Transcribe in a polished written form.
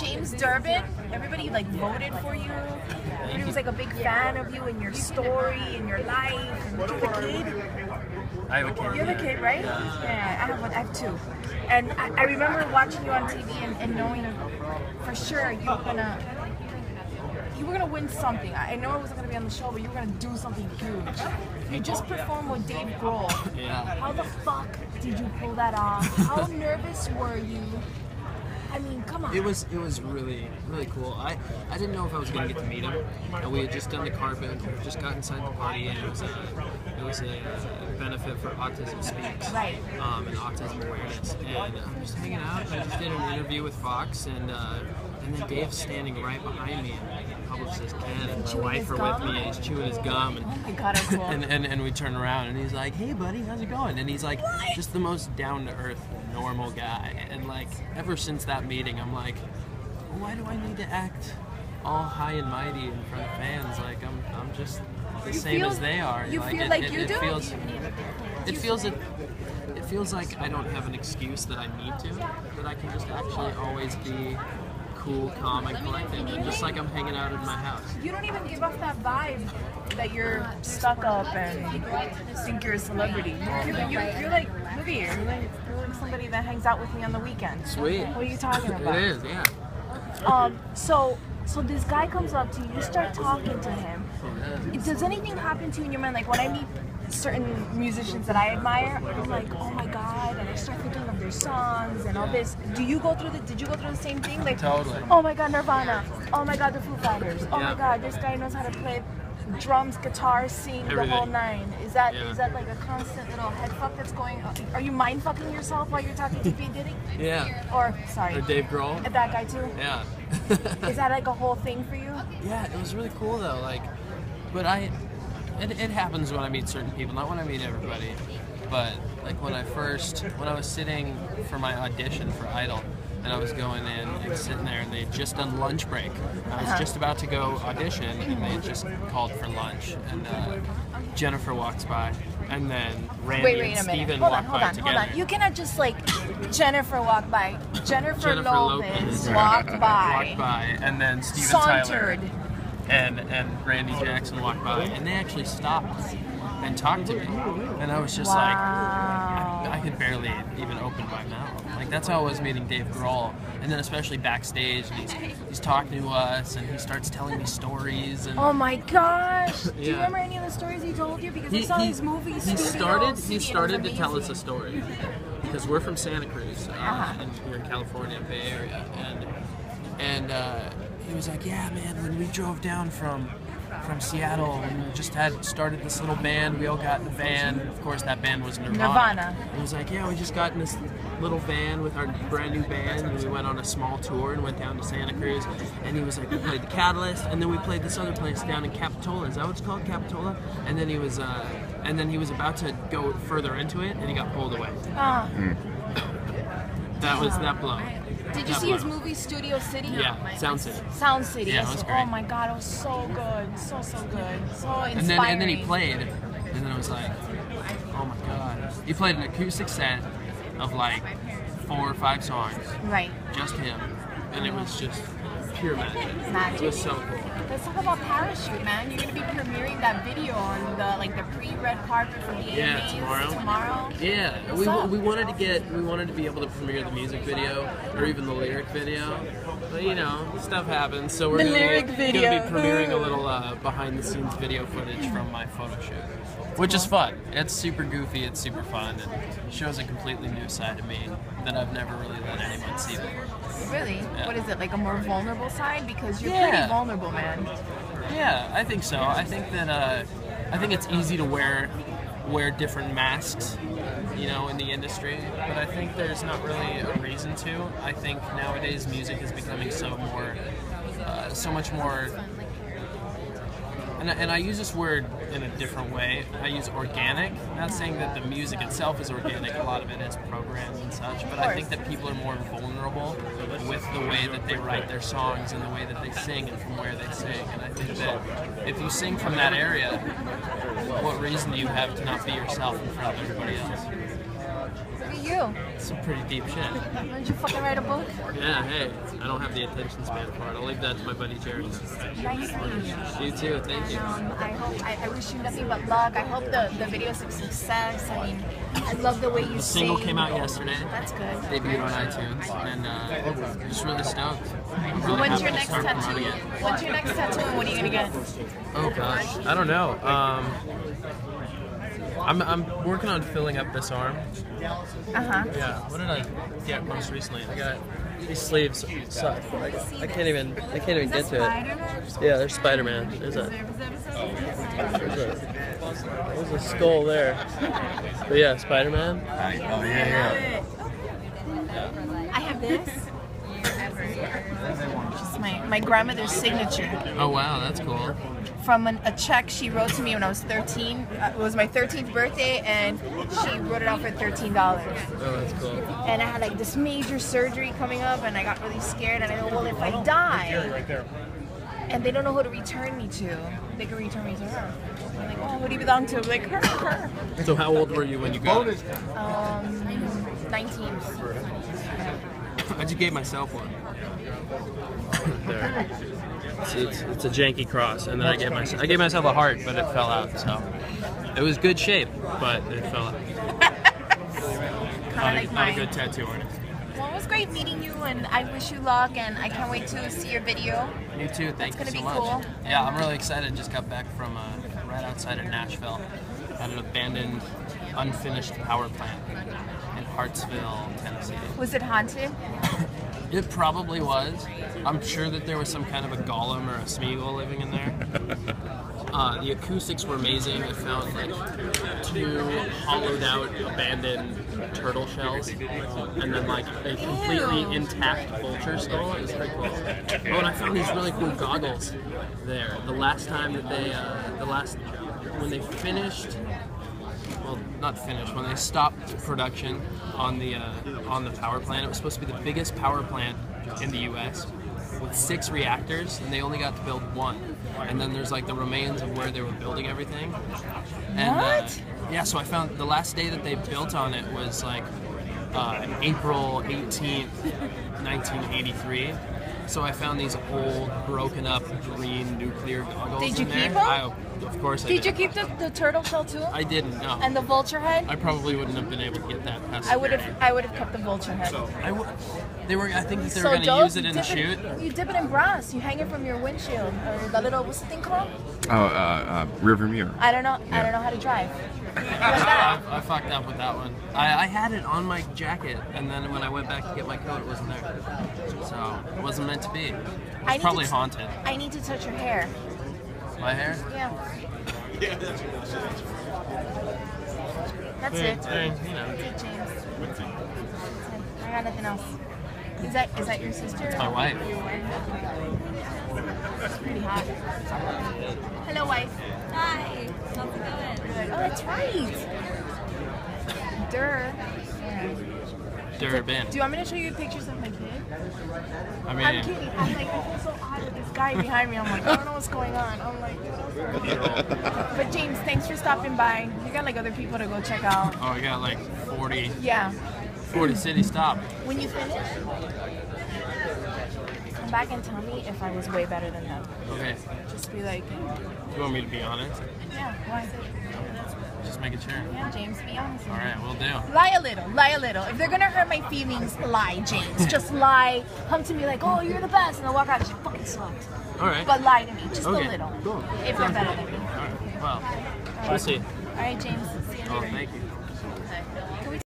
James Durbin, everybody like voted for you. He was like a big fan of you and your story and your life. And you have a kid? I have a kid. You have a kid, right? Yeah, I have two. And I remember watching you on TV and knowing for sure you were gonna win something. I know it wasn't gonna be on the show, but you were gonna do something huge. You just performed with Dave Grohl. Yeah. How the fuck did you pull that off? How nervous were you? I mean, come on. It was really cool. I didn't know if I was gonna get to meet him. We had just done the carpet, we just got inside the party, and it was a benefit for Autism Speaks, right? And autism awareness. And I'm just hanging out. I just did an interview with Fox, and then Dave's standing right behind me, and the publicist Ken and my wife are with me, and he's chewing his gum, and oh my God, how cool. and we turn around, and he's like, "Hey, buddy, how's it going?" And he's like, just the most down to earth, normal guy. And like, ever since that meeting, I'm like, why do I need to act all high and mighty in front of fans? Like, I'm just the same as they are. You feel like you do? It feels like I don't have an excuse that I need to. That I can just actually always be cool, calm, and collected, and just like I'm hanging out in my house. You don't even give off that vibe that you're stuck up and think you're a celebrity. You're like, look at you. You're like somebody that hangs out with me on the weekend. Sweet. What are you talking about? It is, yeah. So this guy comes up to you, you start talking to him. Does anything happen to you in your mind? Like when I meet certain musicians that I admire, I'm like, oh my God, and I start thinking of their songs and all this. Did you go through the same thing? Like, totally. Oh my God, Nirvana. Oh my God, the Foo Fighters. Oh yeah. my God, this guy knows how to play drums, guitar, sing, everything. The whole nine. Is that like a constant little head fuck that's going on? Are you mind fucking yourself while you're talking to P. Diddy? Yeah. Or Dave Grohl? That guy too? Yeah. Is that like a whole thing for you? Yeah, it was really cool though. Like, but it happens when I meet certain people, not when I meet everybody. But like when I was sitting for my audition for Idol, and I was going in and sitting there, and they had just done lunch break. I was just about to go audition, and they had just called for lunch. And Jennifer walks by, and then Randy and Steven walked by together. Hold on. You cannot just like Jennifer walk by. Jennifer Lopez walked by, and then Steven sauntered. Tyler and Randy Jackson walked by, and they actually stopped and talked to me, and I was just like, I could barely even open my mouth. Like, that's how I was meeting Dave Grohl, and then especially backstage, and he's talking to us, and he starts telling me stories. And oh my gosh! Do you remember any of the stories he told you? Because I saw his movies. He started to tell us a story, because we're from Santa Cruz, and we're in California, Bay Area, and he was like, yeah, man, when we drove down from Seattle, and we just had started this little band, we all got in a van. Of course, that band was Nirvana. He was like, yeah, we just got in this little van with our brand new band, and we went on a small tour and went down to Santa Cruz. And he was like, we played the Catalyst, and then we played this other place down in Capitola. Is that what it's called, Capitola? And then he was about to go further into it, and he got pulled away. That blew. Did you see his movie Studio City? Yeah, Sound City. Sound City. Yeah, it was great. Oh my God, it was so good, so good, so inspiring. And then he played, and then it was like, oh my God. He played an acoustic set of like 4 or 5 songs. Right. Just him, and it was just pure magic. It was so cool. Let's talk about Parachute, man. You're gonna be premiering that video on the pre-red carpet for the AMAs tomorrow. Yeah, we wanted to be able to premiere the music video or even the lyric video, but you know, stuff happens. So we're gonna be premiering a little behind-the-scenes video footage from my photo shoot, which is fun. It's super goofy. It's super fun, and shows a completely new side of me that I've never really let anyone see before. Really? Yeah. What is it, like a more vulnerable side? Because you're pretty vulnerable, man. Yeah, I think so. I think that I think it's easy to wear different masks, you know, in the industry, but I think there's not really a reason to. I think nowadays music is becoming so much more. And I use this word in a different way. I use organic. I'm not saying that the music itself is organic. A lot of it is programmed and such. But I think that people are more vulnerable with the way that they write their songs and the way that they sing and from where they sing. And I think that if you sing from that area, what reason do you have to not be yourself in front of everybody else? do? Some pretty deep shit. Didn't you fucking write a book? Yeah, hey, I don't have the attention span for it. I'll leave that to my buddy Jared. Nice meeting you. You too, thank you. I wish you nothing but luck. I hope the video's a success. I mean, I love the way you The sing. single came out yesterday. That's good. Debuted on iTunes, and just really stoked. I'm really When's happy your to next start tattoo? promoting it. When's your next tattoo and what are you gonna get? Oh gosh, I don't know. I'm working on filling up this arm. Yeah. What did I get most recently? I got these sleeves suck. I can't even get to it. Yeah, there's Spider-Man. There's a skull there. But yeah, Spider-Man. Oh yeah. I have this. Just my grandmother's signature. Oh wow, that's cool. From a check she wrote to me when I was 13. It was my 13th birthday, and she wrote it out for $13. Oh, that's cool. And I had like this major surgery coming up, and I got really scared. And I go, well, if I die, and they don't know who to return me to, they can return me to her. I'm like, oh, who do you belong to? I'm like, her. So how old were you when you got it? 19. I just gave myself one. There. It's a janky cross, and then I gave myself a heart, but it fell out. So it was good shape, but it fell out. Not a good tattoo artist. Well, it was great meeting you, and I wish you luck, and I can't wait to see your video. You too. Thank you so much. Cool. Yeah, I'm really excited. Just got back from right outside of Nashville at an abandoned, unfinished power plant in Hartsville, Tennessee. Was it haunted? It probably was. I'm sure that there was some kind of a golem or a Smeagol living in there. The acoustics were amazing. I found like 2 hollowed out, abandoned turtle shells, and then like a completely intact vulture skull. It was pretty cool. Oh, and I found these really cool goggles there. The last time that they, when they finished. Well, not finished. When they stopped production on the power plant, it was supposed to be the biggest power plant in the U.S. with 6 reactors, and they only got to build 1. And then there's like the remains of where they were building everything. And, what? Yeah, so I found the last day that they built on it was like April 18th, 1983. So I found these old, broken up green nuclear goggles. Did you in there. keep them? Of course I did. Did you keep the turtle shell too? I didn't, no. And the vulture head? I probably wouldn't have been able to get that past I would have kept the vulture head. I think that they were So going to Joe, use it in the shoot. You dip it in brass. You hang it from your windshield, or the little, what's the thing called? River mirror. I don't know. I don't know how to drive. I fucked up with that one. I had it on my jacket, and then when I went back to get my coat, it wasn't there. So it wasn't meant to be. It was probably haunted. I need to touch your hair. My hair? Yeah. That's it. You know. That's it, James. That's it. I got nothing else. Is that your sister? It's my wife. It's pretty hot. Hello, wife. Hi, how's it going? Good. Oh, that's right. Durbin. Do you want me to show you pictures of my kid? I mean, I'm kidding. I feel so odd with this guy behind me. I'm like, I don't know what's going on. I'm like, but James, thanks for stopping by. You got like other people to go check out. oh, I got like 40 Yeah. city stop. When you finish, come back and tell me if I was way better than them. Okay. Just be like, You want me to be honest? yeah, why? Just making sure. Yeah, James, be honest. All right, we'll do. Lie a little, lie a little. If they're gonna hurt my feelings, lie, James. Just lie. Come to me like, oh, you're the best, and I'll walk out. She fucking sucked. All right. But lie to me, just Okay, a little. cool. If they're better than me. All right. Well, we'll see. All right, James. See you Oh, later. thank you.